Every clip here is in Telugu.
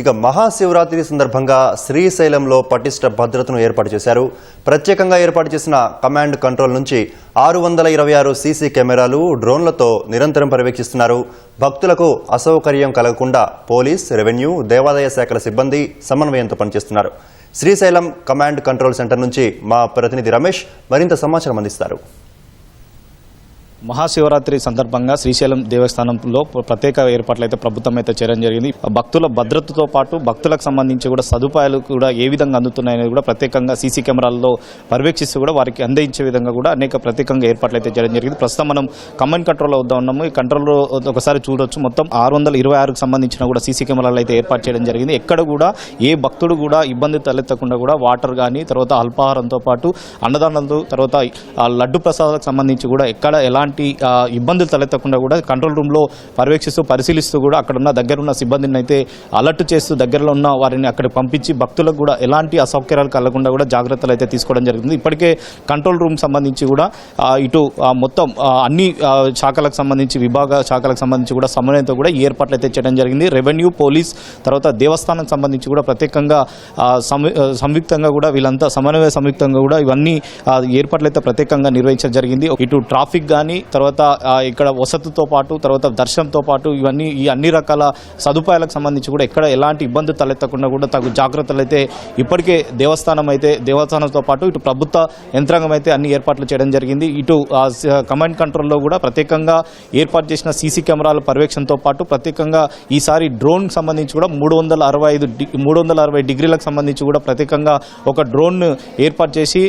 ఇక మహాశివరాత్రి సందర్భంగా శ్రీశైలంలో పటిష్ట భద్రతను ఏర్పాటు చేశారు. ప్రత్యేకంగా ఏర్పాటు చేసిన కమాండ్ కంట్రోల్ నుంచి 626 సీసీ కెమెరాలు, డ్రోన్లతో నిరంతరం పర్యవేక్షిస్తున్నారు. భక్తులకు అసౌకర్యం కలగకుండా పోలీస్, రెవెన్యూ, దేవాదాయ శాఖల సిబ్బంది సమన్వయంతో పనిచేస్తున్నారు. శ్రీశైలం కమాండ్ కంట్రోల్ సెంటర్ నుంచి మా ప్రతినిధి రమేష్ మరింత సమాచారం అందిస్తారు. మహాశివరాత్రి సందర్భంగా శ్రీశైలం దేవస్థానంలో ప్రత్యేక ఏర్పాట్లు అయితే ప్రభుత్వం అయితే చేయడం జరిగింది. భక్తుల భద్రతతో పాటు భక్తులకు సంబంధించి కూడా సదుపాయాలు కూడా ఏ విధంగా అందుతున్నాయనేది కూడా ప్రత్యేకంగా సీసీ కెమెరాల్లో పర్యవేక్షిస్తూ కూడా వారికి అందించే విధంగా కూడా అనేక ప్రత్యేకంగా ఏర్పాట్లు అయితే చేయడం జరిగింది. ప్రస్తుతం మనం కమాండ్ కంట్రోల్లో వద్ద ఉన్నాము. ఈ కంట్రోల్లో ఒకసారి చూడొచ్చు. మొత్తం 626కు సంబంధించిన కూడా సీసీ కెమెరాలు అయితే ఏర్పాటు చేయడం జరిగింది. ఎక్కడ కూడా ఏ భక్తుడు కూడా ఇబ్బంది తలెత్తకుండా కూడా వాటర్ కానీ, తర్వాత అల్పాహారంతో పాటు అన్నదానంతో, తర్వాత లడ్డు ప్రసాదాలకు సంబంధించి కూడా ఎక్కడ ఎలాంటి ఇబ్బందులు తలెత్తకుండా కూడా కంట్రోల్ రూమ్లో పర్యవేక్షిస్తూ పరిశీలిస్తూ కూడా అక్కడ ఉన్న దగ్గరున్న సిబ్బందిని అయితే అలర్ట్ చేస్తూ దగ్గరలో ఉన్న వారిని అక్కడికి పంపించి భక్తులకు కూడా ఎలాంటి అసౌకర్యాలు కలగకుండా కూడా జాగ్రత్తలు అయితే తీసుకోవడం జరుగుతుంది. ఇప్పటికే కంట్రోల్ రూమ్ సంబంధించి కూడా ఇటు మొత్తం అన్ని శాఖలకు సంబంధించి విభాగ శాఖలకు సంబంధించి కూడా సమన్వయంతో కూడా ఈ ఏర్పాట్లు అయితే చేయడం జరిగింది. రెవెన్యూ, పోలీస్, తర్వాత దేవస్థానం సంబంధించి కూడా ప్రత్యేకంగా సంయుక్తంగా కూడా వీళ్ళంతా సమన్వయ సంయుక్తంగా కూడా ఇవన్నీ ఏర్పాట్లు అయితే ప్రత్యేకంగా నిర్వహించడం జరిగింది. ఇటు ట్రాఫిక్ కానీ, తర్వాత ఇక్కడ వసతితో పాటు, తర్వాత దర్శనంతో పాటు ఇవన్నీ ఈ అన్ని రకాల సదుపాయాలకు సంబంధించి కూడా ఎక్కడ ఎలాంటి ఇబ్బంది తలెత్తకుండా కూడా తగు జాగ్రత్తలు అయితే ఇప్పటికే దేవస్థానంతో పాటు ఇటు ప్రభుత్వ యంత్రాంగం అయితే అన్ని ఏర్పాట్లు చేయడం జరిగింది. ఇటు కమాండ్ కంట్రోల్లో కూడా ప్రత్యేకంగా ఏర్పాటు చేసిన సీసీ కెమెరాల పర్యవేక్షణతో పాటు ప్రత్యేకంగా ఈసారి డ్రోన్ సంబంధించి కూడా 360 డిగ్రీలకు సంబంధించి కూడా ప్రత్యేకంగా ఒక డ్రోన్ ఏర్పాటు చేసి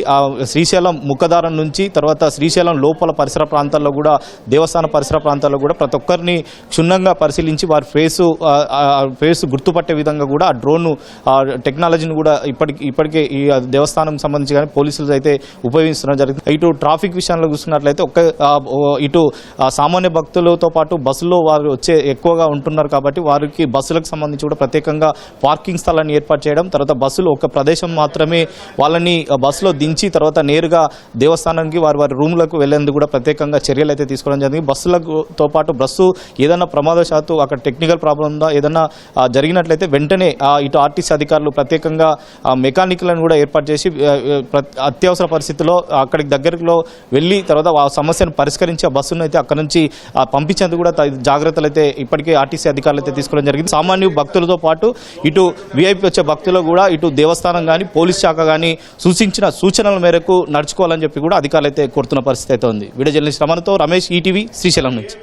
శ్రీశైలం ముఖద్వారం నుంచి తర్వాత శ్రీశైలం లోపల పరిసర ప్రాంతాల్లో కూడా, దేవస్థాన పరిసర ప్రాంతాల్లో కూడా ప్రతి ఒక్కరిని క్షుణ్ణంగా పరిశీలించి వారి ఫేస్ గుర్తుపట్టే విధంగా కూడా ఆ డ్రోన్ టెక్నాలజీని కూడా ఇప్పటికే ఈ దేవస్థానం సంబంధించి కానీ పోలీసులు అయితే ఉపయోగిస్తున్న జరుగుతుంది. ఇటు ట్రాఫిక్ విషయంలో చూసుకున్నట్లయితే ఇటు సామాన్య భక్తులతో పాటు బస్సులో వారు వచ్చే ఎక్కువగా ఉంటున్నారు కాబట్టి వారికి బస్సులకు సంబంధించి కూడా ప్రత్యేకంగా పార్కింగ్ స్థలాన్ని ఏర్పాటు చేయడం, తర్వాత బస్సులు ఒక ప్రదేశం మాత్రమే వాళ్ళని బస్సులో దించి తర్వాత నేరుగా దేవస్థానానికి వారి రూమ్లకు వెళ్లేందుకు కూడా ప్రత్యేకంగా చర్యలు అయితే తీసుకోవడం జరిగింది. బస్సులతో పాటు బస్సు ఏదైనా ప్రమాదశాత్తు అక్కడ టెక్నికల్ ప్రాబ్లం ఉందా ఏదైనా జరిగినట్లయితే వెంటనే ఇటు ఆర్టీసీ అధికారులు ప్రత్యేకంగా మెకానిక్లను కూడా ఏర్పాటు చేసి అత్యవసర పరిస్థితుల్లో అక్కడికి దగ్గరలో వెళ్ళి తర్వాత ఆ సమస్యను పరిష్కరించి ఆ బస్సును అయితే అక్కడ నుంచి పంపించేందుకు కూడా జాగ్రత్తలు అయితే ఇప్పటికే ఆర్టీసీ అధికారులు అయితే తీసుకోవడం జరిగింది. సామాన్య భక్తులతో పాటు ఇటు వీఐపీ వచ్చే భక్తులు కూడా ఇటు దేవస్థానం కానీ, పోలీస్ శాఖ కానీ సూచించిన సూచనల మేరకు నడుచుకోవాలని చెప్పి కూడా అధికారులు అయితే కోరుతున్న పరిస్థితి అయితే ఉంది. వీడియో జర్నలిస్ట్ రమణతో రమేష్, ఈటీవీ, శ్రీశైలం నుంచి.